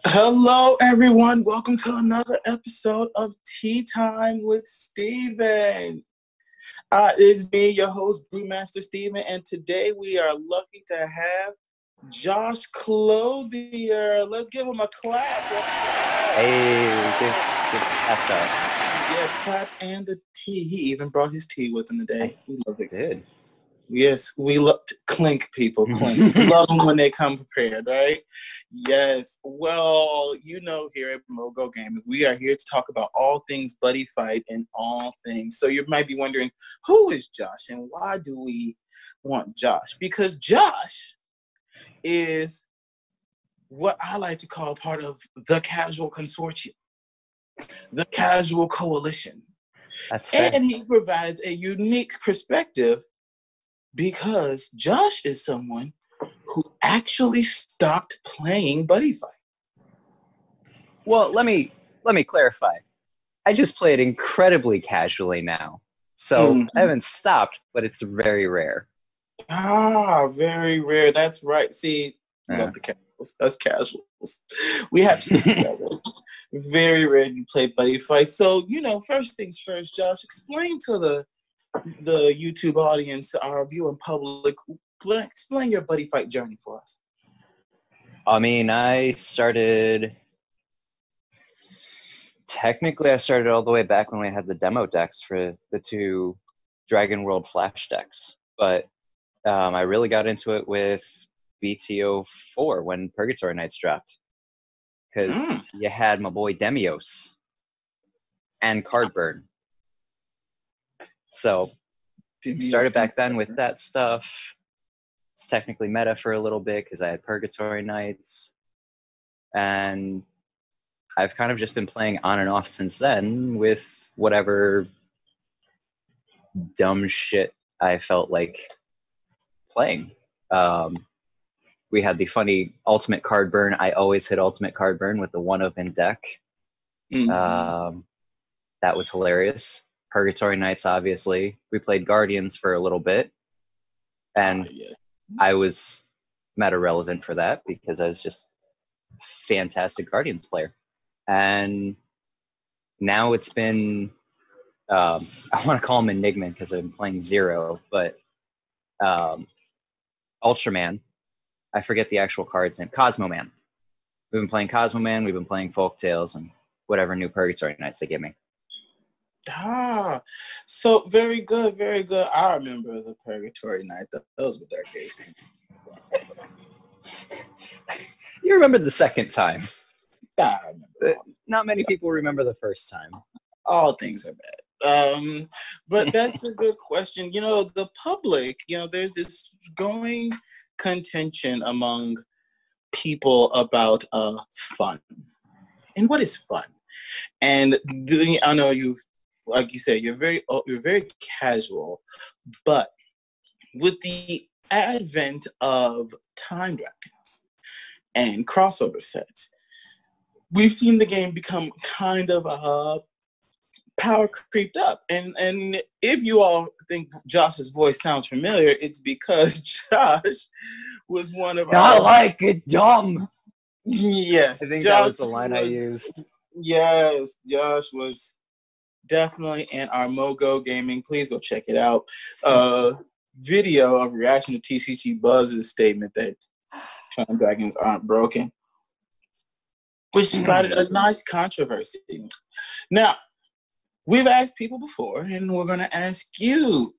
Hello, everyone. Welcome to another episode of Tea Time with Steven. It's me, your host, Brew Master Steven, and today we are lucky to have Josh Clothier. Let's give him a clap. Hey, good claps up. Yes, claps and the tea. He even brought his tea with him today. We love it. Dude. Yes, we love clink people, clink. Love them when they come prepared, right? Yes. Well, you know, here at Mogo Gaming, we are here to talk about all things Buddyfight and all things. So you might be wondering, who is Josh and why do we want Josh? Because Josh is what I like to call part of the casual consortium, the casual coalition. That's fair. And he provides a unique perspective because Josh is someone who actually stopped playing Buddyfight. Well, let me clarify. I just play it incredibly casually now. So I haven't stopped, but it's very rare. Ah, very rare. That's right. See, love the casuals. Us casuals. We have to stick together. Very rare you play Buddyfight. So, you know, first things first, Josh, explain to the YouTube audience, our viewing public, explain your Buddyfight journey for us. I mean, I started all the way back when we had the demo decks for the two Dragon World Flash decks. But I really got into it with BTO4 when Purgatory Nights dropped. Because you had my boy Demios and Cardburn. So started back then with that stuff. It's technically meta for a little bit because I had Purgatory Nights. And I've kind of just been playing on and off since then with whatever dumb shit I felt like playing. We had the funny Ultimate Cardburn. I always hit Ultimate Cardburn with the 1-of in deck. That was hilarious. Purgatory Nights, obviously. We played Guardians for a little bit. And I was meta relevant for that because I was just a fantastic Guardians player. And now it's been, I want to call him Enigma because I'm playing Zero, but Ultraman. I forget the actual card's name. Cosmo Man. We've been playing Cosmo Man. We've been playing Folktales and whatever new Purgatory Nights they give me. So very good, very good. I remember the Purgatory Night. Those were dark days. You remember the second time. I remember. Not many people remember the first time. All things are bad. But that's a good question. You know, the public, you know, there's this going contention among people about fun. And what is fun? And I know like you said, you're very casual, but with the advent of time dragons and crossover sets, we've seen the game become kind of power creeped up. And if you all think Josh's voice sounds familiar, it's because Josh was one of Not like it dumb. Yes. I think Josh that was the line I used. Yes, Josh was definitely in our Mogo Gaming. Please go check it out. Video of reaction to TCG Buzz's statement that Time Dragons aren't broken, which started a nice controversy. Now, we've asked people before, and we're going to ask you,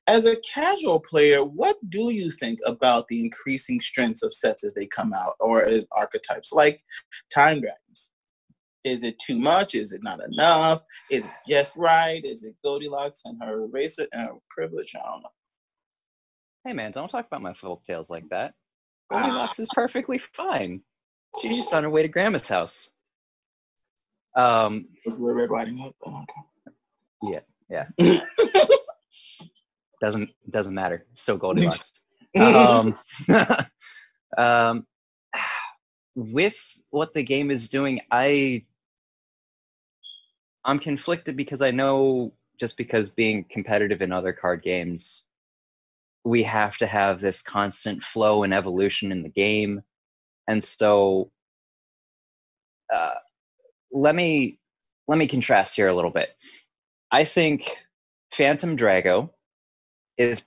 as a casual player, what do you think about the increasing strengths of sets as they come out, or as archetypes like Time Dragons? Is it too much? Is it not enough? Is it just right? Is it Goldilocks and her eraser and her privilege? I don't know. Hey man, don't talk about my folktales like that. Goldilocks is perfectly fine. She's just on her way to Grandma's house. Was Little Red Riding Hood? Yeah. Doesn't matter. Still Goldilocks. With what the game is doing, I'm conflicted because I know just because being competitive in other card games, we have to have this constant flow and evolution in the game. And so let me contrast here a little bit. I think Phantom Drago is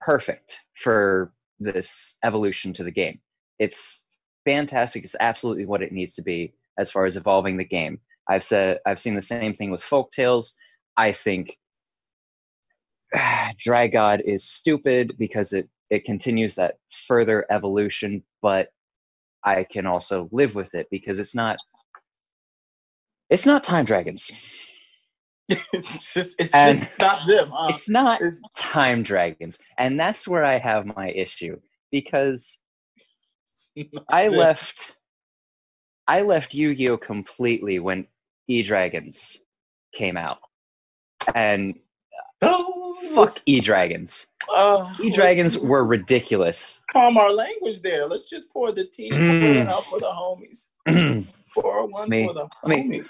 perfect for this evolution to the game. It's fantastic. It's absolutely what it needs to be as far as evolving the game. I've seen the same thing with Folktales. I think Dragod is stupid because it continues that further evolution, but I can also live with it because it's not Time Dragons. it's just not them. It's not Time Dragons, and that's where I have my issue because I left Yu-Gi-Oh completely when E-Dragons came out, and fuck E-Dragons. E-Dragons were ridiculous. Calm our language there. Let's just pour the tea. Pour it out for the homies. Pour one for the homies.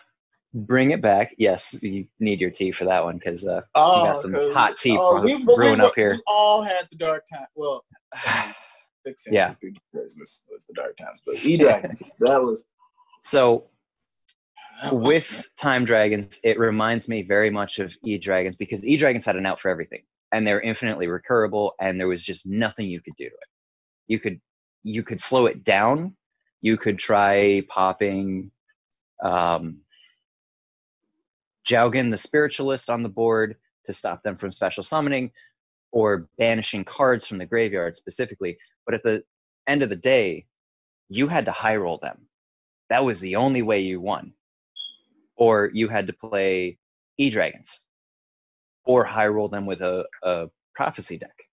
Bring it back. Yes, you need your tea for that one because you got some hot tea brewing up here. We all had the dark time. Well, 6 and Christmas was the dark times, but E-Dragons, that was. So with Time Dragons, it reminds me very much of E-Dragons because E-Dragons had an out for everything, and they're infinitely recurable, and there was just nothing you could do to it. You could slow it down. You could try popping Jaugen the Spiritualist on the board to stop them from special summoning or banishing cards from the graveyard specifically. But at the end of the day, you had to high roll them. That was the only way you won. Or you had to play E-Dragons or high roll them with a Prophecy deck.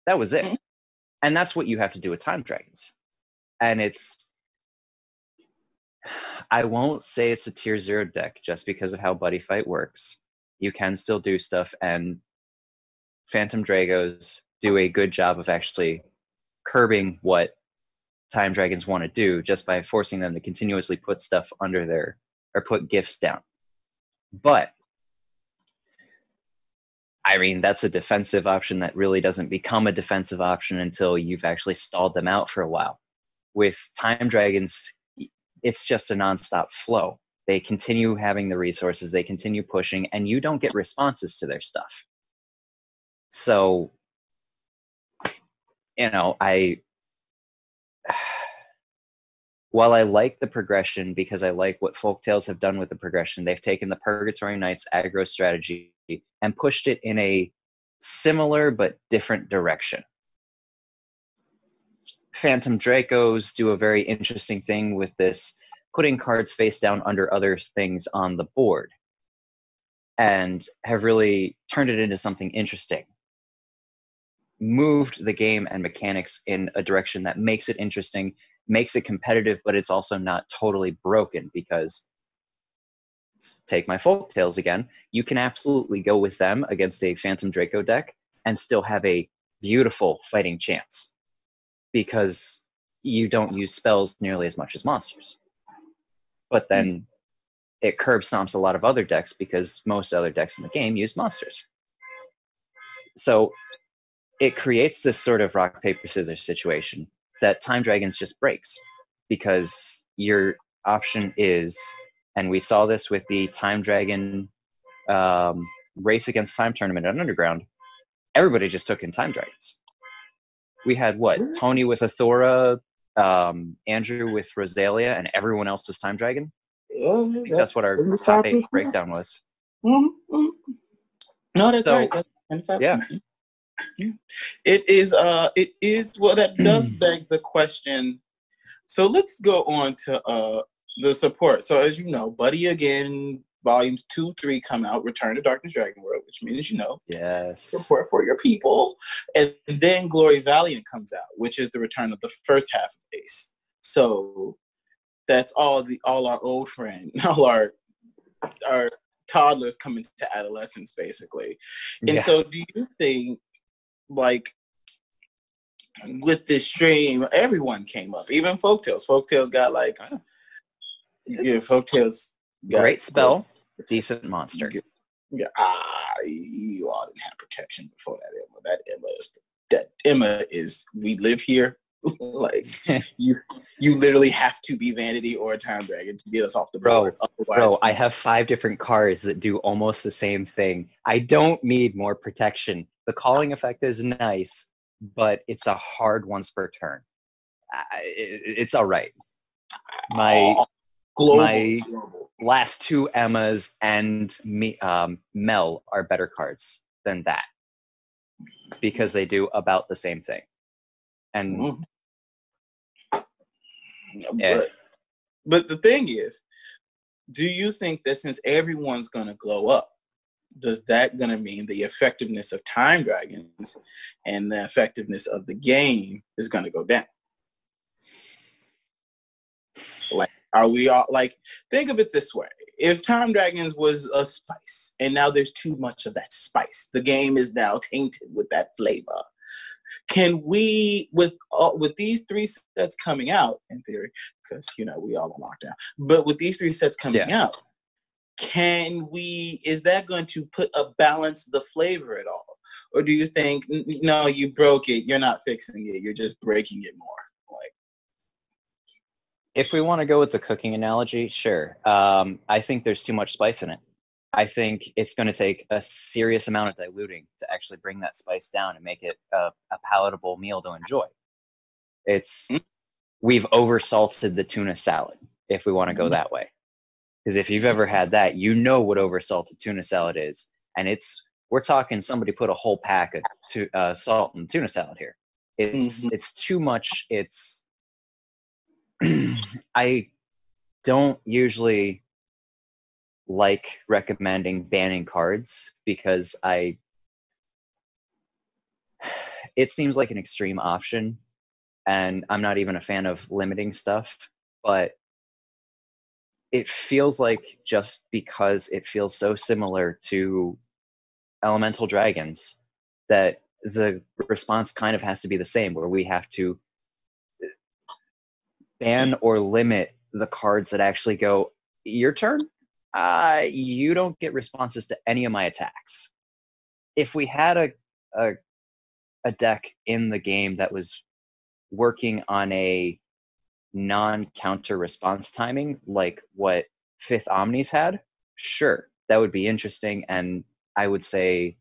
That was it. And that's what you have to do with Time Dragons. And I won't say it's a tier 0 deck just because of how Buddyfight works. You can still do stuff, and Phantom Dragos do a good job of actually curbing what Time Dragons want to do just by forcing them to continuously put stuff under or put gifts down. But I mean, that's a defensive option that really doesn't become a defensive option until you've actually stalled them out for a while. With Time Dragons, it's just a nonstop flow. They continue having the resources, they continue pushing, and you don't get responses to their stuff. So, while I like the progression because I like what Folktales have done with the progression, they've taken the Purgatory Knights aggro strategy and pushed it in a similar but different direction. Phantom Dracos do a very interesting thing with this, putting cards face down under other things on the board, and have really turned it into something interesting. Moved the game and mechanics in a direction that makes it interesting, makes it competitive, but it's also not totally broken because, take my Folktales again, you can absolutely go with them against a Phantom Draco deck and still have a beautiful fighting chance because you don't use spells nearly as much as monsters. But then it curb stomps a lot of other decks because most other decks in the game use monsters. So it creates this sort of rock, paper, scissors situation that Time Dragons just breaks because your option is, and we saw this with the Time Dragon Race Against Time tournament at Underground, everybody just took in Time Dragons. We had Tony with Athora, Andrew with Rosalia, and everyone else was Time Dragon. I think that's what our top 8 breakdown was. Mm-hmm. No, that's right. Yeah. It is. Well, that does beg the question. So let's go on to the support. So as you know, Buddy again, volumes 2, 3 come out. Return to Darkness Dragon World, which means yes, support for your people, and then Glory Valiant comes out, which is the return of the first half of Ace. So that's all our old friends, all our toddlers coming to adolescence, basically. And so, do you think, with this stream, everyone came up, even Folktales. Folktales got Folktales got great spell, decent monster. Yeah, you all didn't have protection before that Emma. That Emma is that Emma is, we live here. Like, you literally have to be Vanity or a Time Dragon to get us off the board. Bro, I have 5 different cards that do almost the same thing. I don't need more protection. The calling effect is nice, but it's a hard once per turn. It's all right. My last 2 Emmas and Mel are better cards than that because they do about the same thing. And but the thing is, do you think that since everyone's gonna glow up, does that gonna mean the effectiveness of Time Dragons and the effectiveness of the game is gonna go down? Like, are we all, like, think of it this way: if Time Dragons was a spice, and now there's too much of that spice, the game is now tainted with that flavor. Can we, with these 3 sets coming out, in theory, because, you know, we all on lockdown, but with these 3 sets coming out, is that going to balance the flavor at all? Or do you think, no, you broke it, you're not fixing it, you're just breaking it more? Like, if we want to go with the cooking analogy, sure. I think there's too much spice in it. I think it's going to take a serious amount of diluting to actually bring that spice down and make it a palatable meal to enjoy. We've oversalted the tuna salad, if we want to go that way. Because if you've ever had that, you know what oversalted tuna salad is. And we're talking somebody put a whole pack of salt in tuna salad here. It's too much. I don't usually like recommending banning cards because it seems like an extreme option, and I'm not even a fan of limiting stuff, but it feels like, just because it feels so similar to elemental dragons, that the response kind of has to be the same, where we have to ban or limit the cards that actually go, your turn? You don't get responses to any of my attacks. If we had a deck in the game that was working on a non-counter response timing, like what 5th Omnis had, sure, that would be interesting. And I would say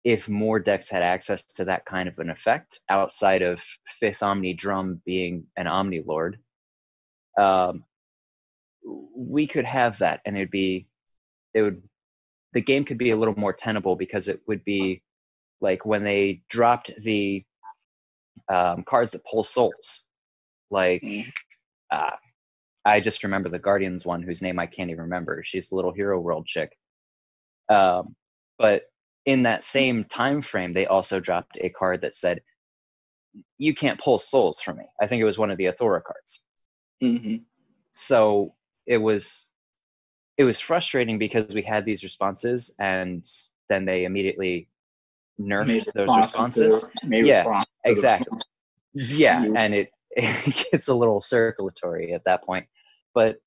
if more decks had access to that kind of an effect, outside of 5th Omni Drum being an Omni Lord, we could have that, and the game could be a little more tenable, because it would be like when they dropped the cards that pull souls. Like, I just remember the Guardians one, whose name I can't even remember. She's the little Hero World chick. But in that same time frame, they also dropped a card that said, you can't pull souls from me. I think it was one of the Athora cards. So it was frustrating because we had these responses, and then they immediately nerfed those responses. Exactly. And it gets a little circulatory at that point. But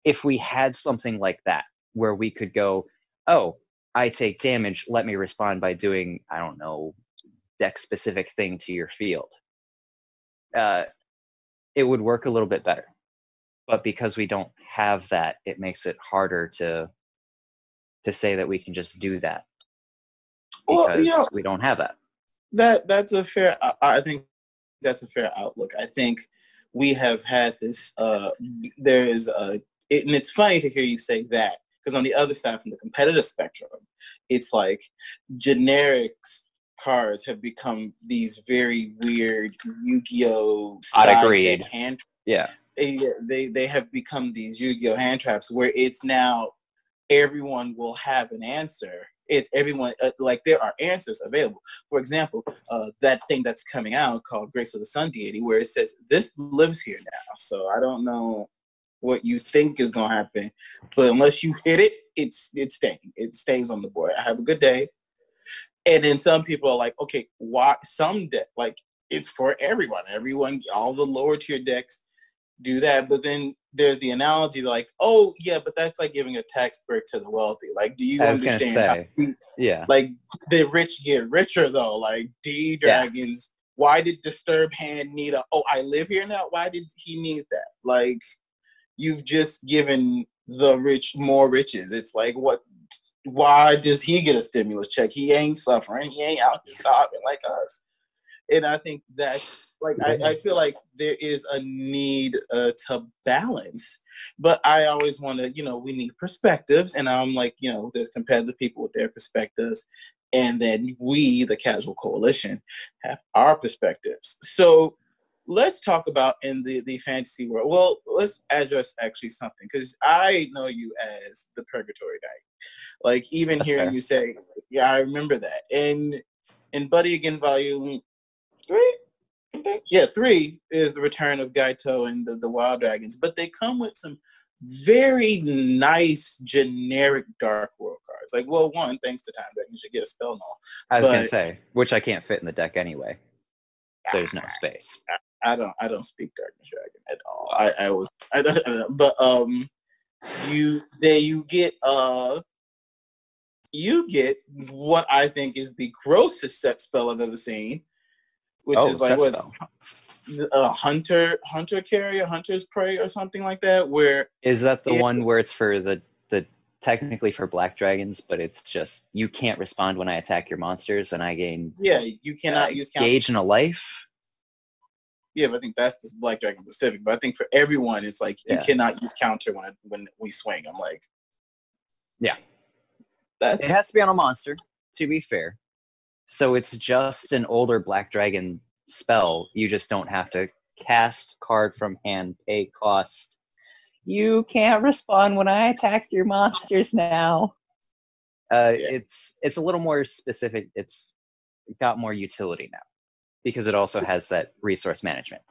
if we had something like that, where we could go, oh, I take damage, let me respond by doing, I don't know, deck-specific thing to your field, it would work a little bit better. But because we don't have that, it makes it harder to say that we can just do that, because we don't have that. That's a fair. I think that's a fair outlook. I think we have had this. There is and it's funny to hear you say that, because on the other side, from the competitive spectrum, it's like generics cards have become these very weird Yu-Gi-Oh! Agreed. Hand. Yeah. They have become these Yu-Gi-Oh! Hand traps, where it's now everyone will have an answer. It's everyone, like, there are answers available. For example, that thing that's coming out called Grace of the Sun Deity, where it says, this lives here now. So I don't know what you think is going to happen, but unless you hit it, it's staying. It stays on the board. Have a good day. And then some people are like, okay, why? Some deck, like, it's for everyone. Everyone, all the lower tier decks do that. But then there's the analogy like, oh yeah, but that's like giving a tax break to the wealthy. Like, do you I was gonna understand say, yeah, like the rich get richer though? Like D Dragons, why did Disturbed Hand need I live here now? Why did he need that? Like, you've just given the rich more riches. It's like, why does he get a stimulus check? He ain't suffering. He ain't out here starving like us. And I think that's like, I feel like there is a need to balance, but I always want to, we need perspectives. And I'm like, there's competitive people with their perspectives. And then we, the Casual Coalition, have our perspectives. So let's talk about in the fantasy world. Well, let's address actually something, because I know you as the Purgatory Knight. Like, even That's hearing fair. you say, yeah, I remember that. And in Buddy Again Volume 3, I think? Yeah, 3 is the return of Gaito and the Wild Dragons, but they come with some very nice generic Dark World cards. Like, well, one, thanks to Time Dragons, you get a spell null. I was gonna say, which I can't fit in the deck anyway. There's no space. I don't speak Darkness Dragon at all. I don't, but you get what I think is the grossest set spell I've ever seen, which is like, what, a hunter carrier, hunter's prey, or something like that. Where is that the one where it's for the technically for black dragons, but it's just you can't respond when I attack your monsters, and I gain you cannot use gauge in a life. Yeah, but I think that's the Black Dragon specific. But I think for everyone, it's like you cannot use counter when we swing. I'm like, yeah, it has to be on a monster, to be fair. So it's just an older Black Dragon spell. You just don't have to cast card from hand, pay cost. You can't respond when I attack your monsters now. It's a little more specific. It's got more utility now, because it also has that resource management.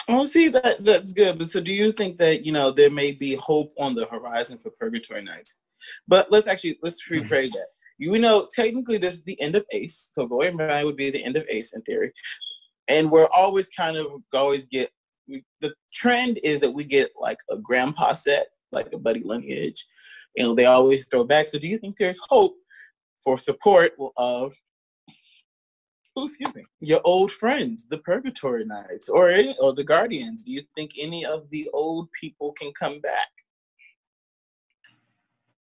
Oh, see, that's good. But so do you think that, there may be hope on the horizon for Purgatory Knights? But let's rephrase that. We know technically this is the end of Ace. So Glory and Ryan would be the end of Ace in theory. And we're always the trend is that we get like a grandpa set, like a Buddy Lineage. They always throw back. So do you think there's hope for support of your old friends, the Purgatory Knights, or the Guardians? Do you think any of the old people can come back?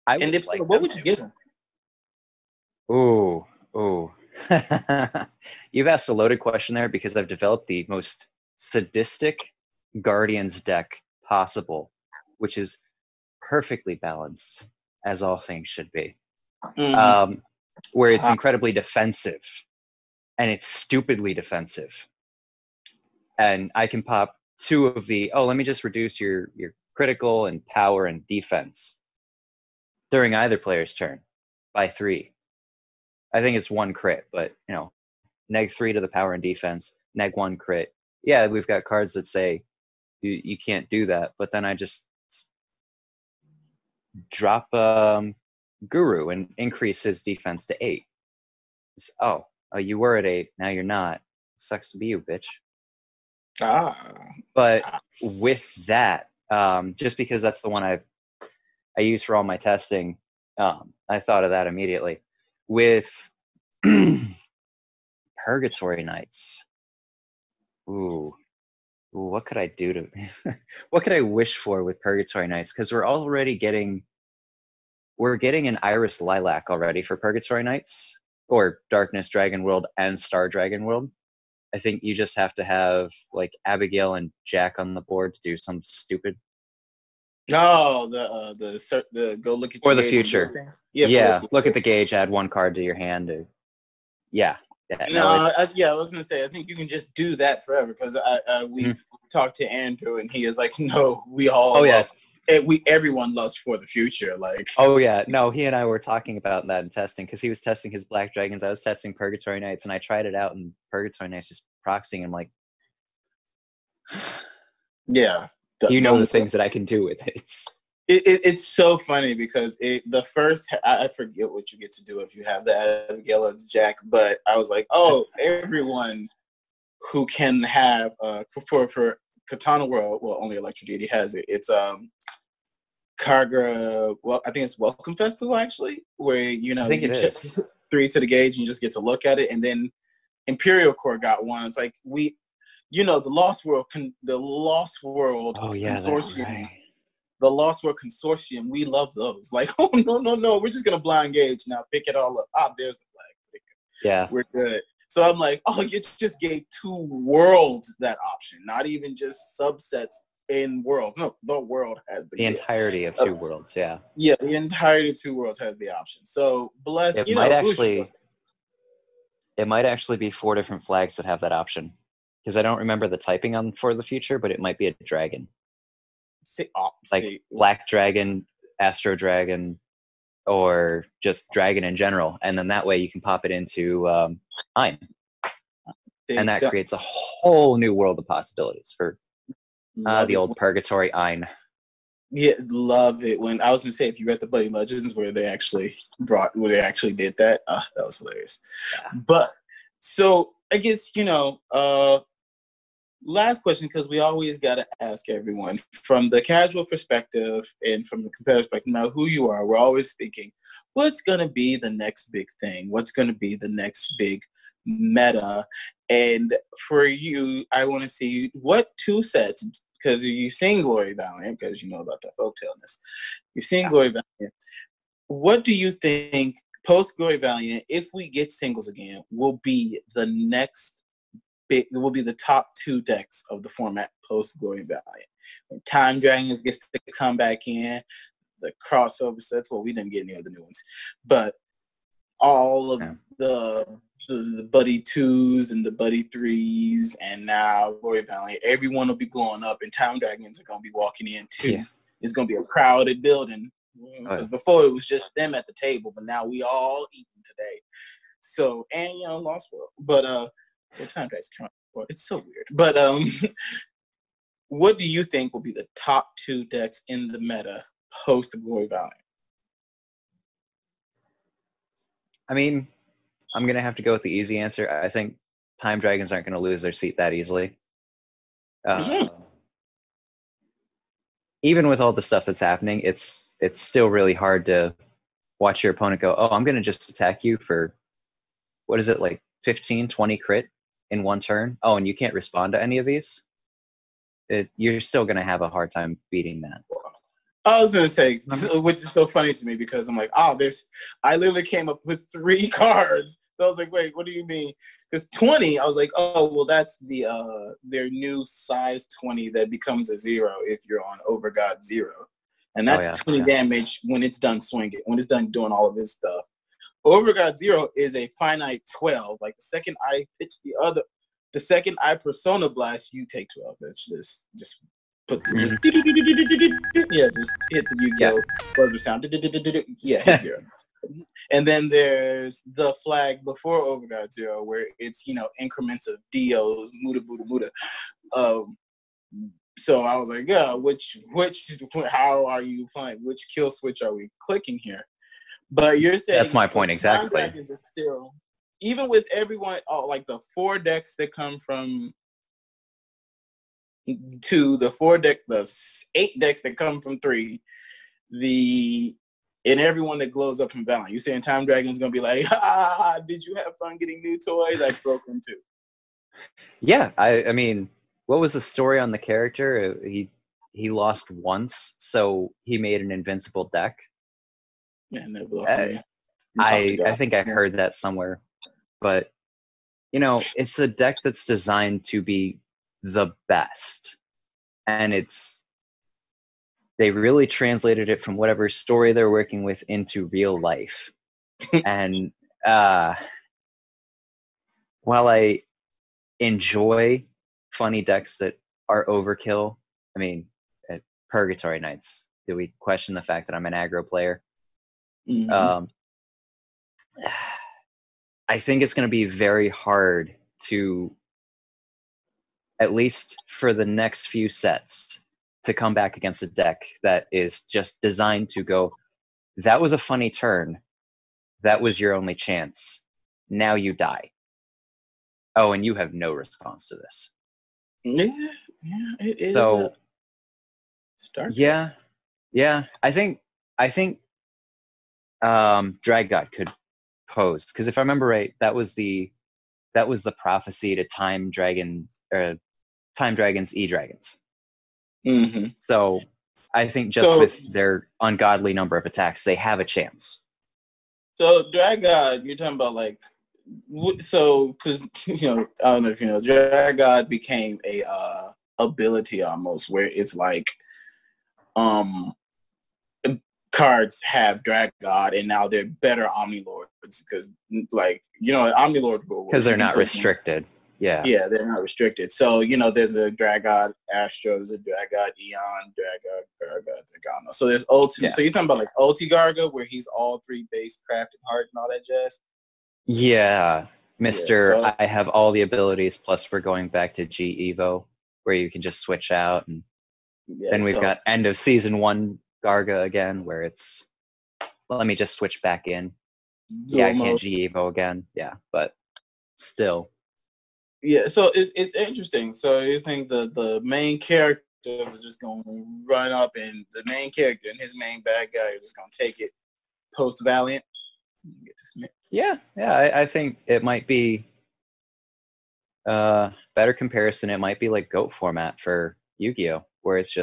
And if so, what would you give them? Ooh. You've asked a loaded question there, because I've developed the most sadistic Guardians deck possible, which is perfectly balanced, as all things should be. Mm-hmm. Where it's incredibly defensive. And it's stupidly defensive. And I can pop 2 of the, let me just reduce your critical and power and defense during either player's turn by 3. I think it's 1 crit, but, -3 to the power and defense, -1 crit. Yeah, we've got cards that say you can't do that, but then I just drop Guru and increase his defense to 8. You were at 8, now you're not. Sucks to be you, bitch. But with that, just because that's the one I use for all my testing, I thought of that immediately. With Purgatory Knights, what could I do to what could I wish for with Purgatory Knights? Because we're getting an Iris Lilac already for Purgatory Knights, or Darkness Dragon World and Star Dragon World. I think you just have to have like Abigail and Jack on the board to do some stupid. No, the go look at for the future. Yeah, look at the gauge. Add 1 card to your hand. I was gonna say I think you can just do that forever, because we've talked to Andrew and he is like, no, we all. Everyone loves for the future. Like, he and I were talking about that in testing, because he was testing his Black Dragons, I was testing Purgatory Knights, and I tried it out, and Purgatory Knights just proxying. I'm like, the things that I can do with it. It's so funny, because I forget what you get to do if you have the Abigail or Jack, but I was like, everyone who can have for Katana World, well, only Electro Deity has it. It's Karga, well, I think it's Welcome Festival, actually, where, you know, you check 3 to the gauge and you just get to look at it. And then Imperial Core got one. It's like, you know, the Lost World Consortium. Right. The Lost World Consortium, we love those. Like, oh, no, we're just going to blind gauge now, pick it all up. Ah, there's the flag. Yeah. We're good. So I'm like, oh, you just gave 2 worlds that option, not even just subsets in worlds. No, the world has the entirety of 2 worlds. Yeah. Yeah, the entirety of 2 worlds has the option. So bless. It might actually be 4 different flags that have that option, because I don't remember the typing on For the Future, but it might be a dragon. Black Dragon, Astro Dragon, or just Dragon in general, and then that way you can pop it into Ein, and that creates a whole new world of possibilities for the old Purgatory Ein. Yeah, love it. When I was gonna say, if you read the Buddy Legends where they actually did that, that was hilarious. Yeah. But so I guess, you know, last question, because we always got to ask everyone from the casual perspective and from the competitive perspective, no matter who you are, we're always thinking, what's going to be the next big thing? What's going to be the next big meta? And for you, I want to see what 2 sets, because you've seen Glory Valiant, because you know about that folktale-ness. You've seen Glory Valiant. What do you think post Glory Valiant, if we get singles again, will be the next it will be the top 2 decks of the format post Glory Valiant? When Time Dragons gets to come back in, the crossover sets, well, we didn't get any of the new ones, but all of the Buddy 2s and the Buddy 3s, and now Glory Valiant, everyone will be glowing up, and Time Dragons are going to be walking in too. Yeah. It's going to be a crowded building, because before it was just them at the table, but now we all eating today. So, and, you know, Lost World. But, well, Time Dragons come out. It's so weird. But what do you think will be the top 2 decks in the meta post the Glory Valiant? I mean, I'm going to have to go with the easy answer. I think Time Dragons aren't going to lose their seat that easily. Even with all the stuff that's happening, it's still really hard to watch your opponent go, oh, I'm going to just attack you for, what is it, like 15, 20 crit in 1 turn? Oh, and you can't respond to any of these? You're still going to have a hard time beating that. I was going to say, which is so funny to me, because I'm like, I literally came up with 3 cards. So I was like, wait, what do you mean? Because 20, I was like, oh, well, that's their new size 20 that becomes a 0 if you're on Overgod 0. And that's 20 damage when it's done swinging, when it's done doing all of this stuff. Overgod 0 is a finite 12. Like, the second I pitch the second I Persona Blast, you take 12. That's just put just hit the Yu-Gi-Oh buzzer sound. Yeah, hit 0. And then there's the flag before Overgod 0, where it's, you know, increments of Dios, Muda Buddha Buddha. So I was like, yeah, how are you playing? Which kill switch are we clicking here? But you're saying that's my point exactly. Time Dragons are still, even with everyone, like the 4 decks that come from 2, the 8 decks that come from 3, and everyone that glows up from Valiant. You saying Time Dragon is gonna be like, did you have fun getting new toys? I broke them too. Yeah, I mean, what was the story on the character? He lost once, so he made an invincible deck. Yeah, never lost. I think I heard that somewhere, but you know, it's a deck that's designed to be the best, and they really translated it from whatever story they're working with into real life. And while I enjoy funny decks that are overkill, I mean, at Purgatory Nights, do we question the fact that I'm an aggro player? Mm-hmm. I think it's going to be very hard to, at least for the next few sets, to come back against a deck that is just designed to go, that was a funny turn. That was your only chance. Now you die. Oh, and you have no response to this. Yeah, it is a So start good. yeah, I think Drag God could pose, because if I remember right, that was the prophecy to Time Dragons, E-Dragons. Mm-hmm. So I think just So with their ungodly number of attacks, they have a chance. so Drag God, you're talking about like so because I don't know if you know, Drag God became a ability almost where it's like um cards have Drag God and now they're better Omni Lords because like Omni Lord Because was they're you can not put them. restricted. Yeah. Yeah, they're not restricted. So, there's a Drag God Astro, there's a Drag God Eon, Drag God Garga, Gargano. So there's Ultimate. Yeah. So you're talking about like Ulti Garga, where he's all three base, crafted, heart, and all that jazz? Yeah. Yeah, Mr. so, I have all the abilities, plus we're going back to G Evo, where you can just switch out. And yeah, then we've so, got end of season 1 Garga again, where it's, well, let me just switch back in. Yeah, dual I can't mode. G Evo again. Yeah, but still. Yeah, so it's interesting. So you think the main characters are just going to run up and the main character and his main bad guy are just going to take it post Valiant? Yeah, I think it might be better comparison. It might be like GOAT format for Yu-Gi-Oh, where it's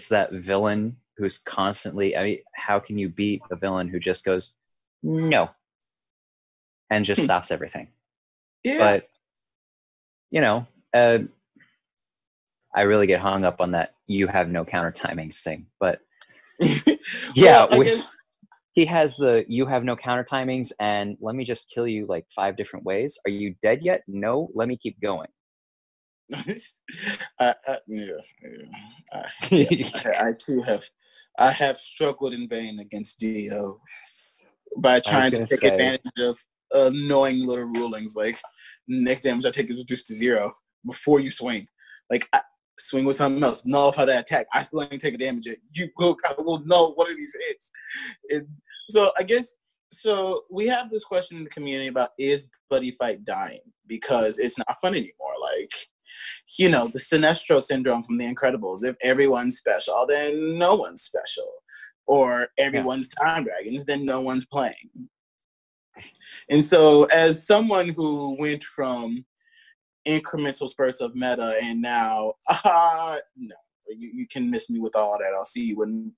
that villain who's constantly, I mean, how can you beat a villain who just goes no and just stops everything? Yeah. But uh, I really get hung up on that you have no counter timings thing. But Well, yeah, I guess he has the you have no counter timings, and let me just kill you like 5 different ways. Are you dead yet? No, let me keep going. Yeah, I too have struggled in vain against Dio by I was trying to gonna take say, advantage of annoying little rulings like next damage I take is reduced to 0 before you swing. Like swing with something else, nullify that attack. I still ain't take a damage yet. I will null one of these hits. So I guess so. We have this question in the community about is Buddyfight dying because it's not fun anymore. Like the Sinestro syndrome from The Incredibles. If everyone's special, then no one's special. Or yeah, everyone's Time Dragons, then no one's playing. And so, as someone who went from incremental spurts of meta and now, no, you can miss me with all that. I'll see you when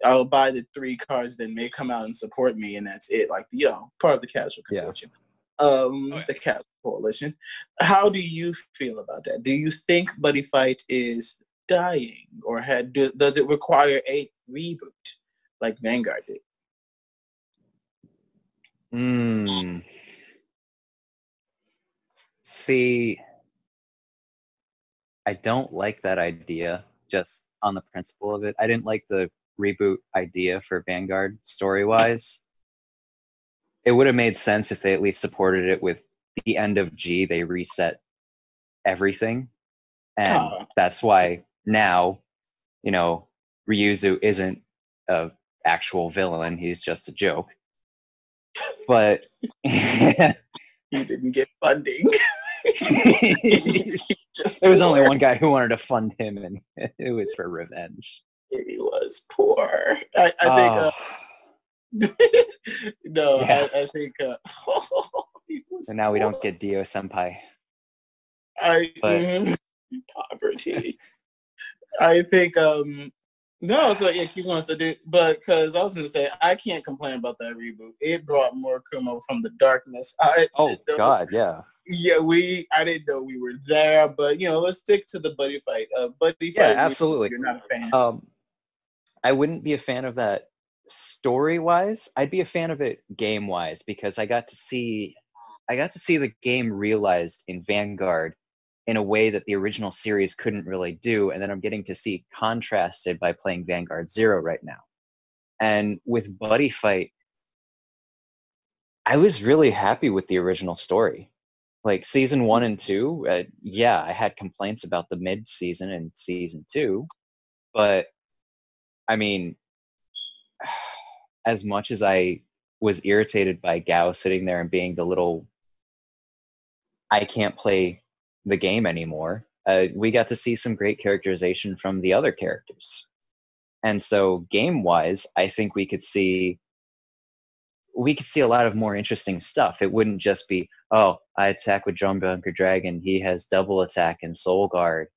I'll buy the 3 cards that may come out and support me, and that's it. Like, part of the casual yeah. consortium. The Casual Coalition. How do you feel about that? Do you think Buddyfight is dying, or does it require a reboot like Vanguard did? See, I don't like that idea just on the principle of it. I didn't like the reboot idea for Vanguard story-wise. It would have made sense if they at least supported it with the end of G, they reset everything. And that's why now, Ryuzu isn't a actual villain. He's just a joke. But he didn't get funding. There was only one guy who wanted to fund him, and it was for revenge. He was poor. I think. No, yeah. I think. And now we don't get Dio Senpai. Poverty. I think. No, so yeah, keep going. So, but because I was going to say, I can't complain about that reboot. It brought more Kumo from the darkness. God, yeah. Yeah, I didn't know we were there, but let's stick to the Buddyfight. Buddyfight. Yeah, absolutely. You're not a fan. I wouldn't be a fan of that story-wise. I'd be a fan of it game-wise because I got to see the game realized in Vanguard in a way that the original series couldn't really do, and then I'm getting to see contrasted by playing Vanguard Zero right now. And with Buddyfight, I was really happy with the original story. Like season 1 and 2, I had complaints about the mid-season and season 2, but I mean, as much as I was irritated by Gao sitting there and being the little, I can't play the game anymore. We got to see some great characterization from the other characters. And so game-wise, I think we could see a lot of more interesting stuff. It wouldn't just be, oh, I attack with Drum Bunker Dragon. He has double attack and Soul Guard.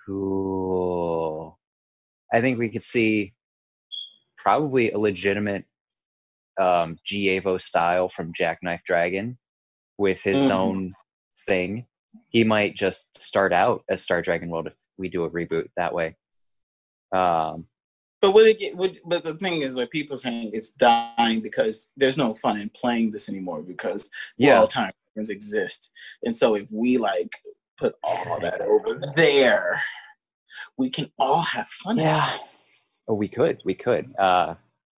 Cool. I think we could see probably a legitimate G-Evo style from Jackknife Dragon with his own thing. He might just start out as Star Dragon World if we do a reboot that way. But but the thing is, like, people saying it's dying because there's no fun in playing this anymore because all time exist. And so if we like put all that over there, we can all have fun. Yeah. Oh, we could.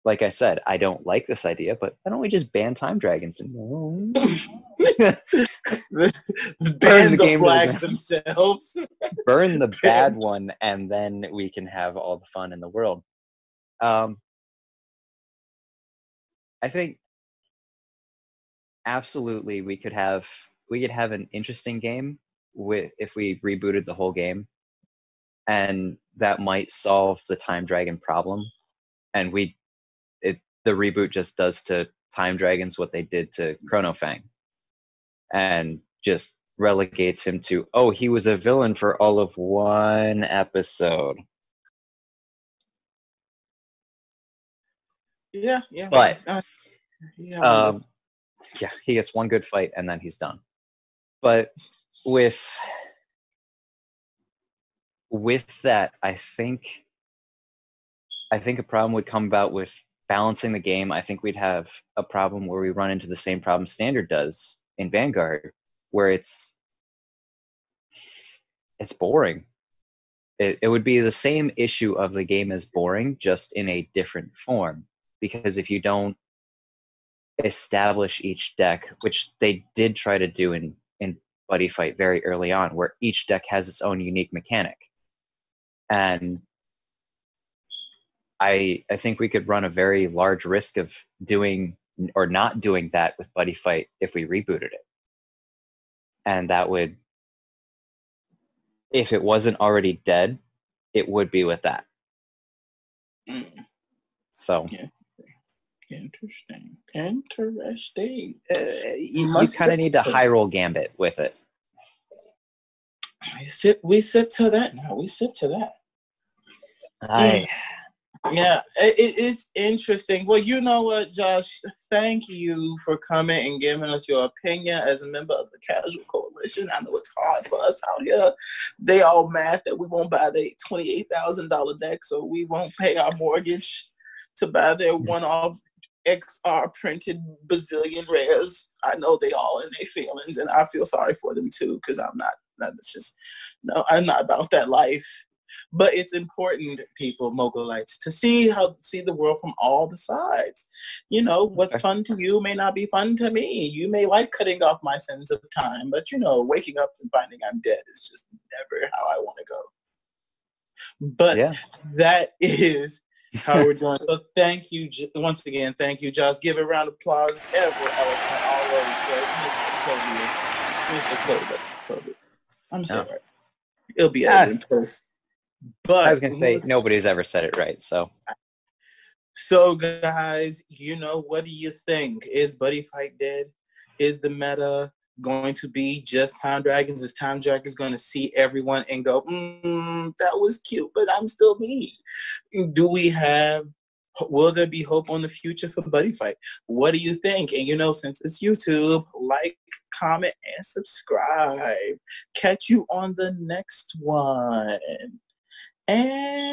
Like I said, I don't like this idea, but why don't we just ban time dragons and ban the flags themselves? Burn the bad one, and then we can have all the fun in the world. I think absolutely we could have an interesting game if we rebooted the whole game, and that might solve the time dragon problem. And the reboot just does to time dragons what they did to Chrono Fang, and just relegates him to, oh, he was a villain for all of one episode. Yeah. But he gets one good fight and then he's done. But with that, I think a problem would come about with balancing the game. I think we'd have a problem where we run into the same problem Standard does in Vanguard, where it's boring. It would be the same issue of the game as boring, just in a different form. Because if you don't establish each deck, which they did try to do in Buddyfight very early on, where each deck has its own unique mechanic. And I think we could run a very large risk of doing or not doing that with Buddyfight if we rebooted it. And that would, if it wasn't already dead, it would be with that. So yeah. Interesting. You kind of need to high roll gambit with it. We sip to that now. We sip to that. Yeah, it is interesting. Well, you know what, Josh? Thank you for coming and giving us your opinion as a member of the Casual Coalition. I know it's hard for us out here. They all mad that we won't buy the $28,000 deck, so we won't pay our mortgage to buy their one-off XR printed bazillion rares. I know they all in their feelings, and I feel sorry for them too, because I'm not about that life. But it's important, people, Mogulites, to see the world from all the sides. You know, what's fun to you may not be fun to me. You may like cutting off my sense of time, but, you know, waking up and finding I'm dead is just never how I want to go. But that is how we're doing. So thank you once again. Thank you, Josh. Give a round of applause. Ever eloquent, always good, Mr. Clothier. I'm saying right. It'll be edited in post. But I was going to say, nobody's ever said it right, so. So, guys, you know, what do you think? Is Buddyfight dead? Is the meta going to be just Time Dragons? Is Time Dragons going to see everyone and go, that was cute, but I'm still me? Will there be hope on the future for Buddyfight? What do you think? And, you know, since it's YouTube, like, comment, and subscribe. Catch you on the next one. And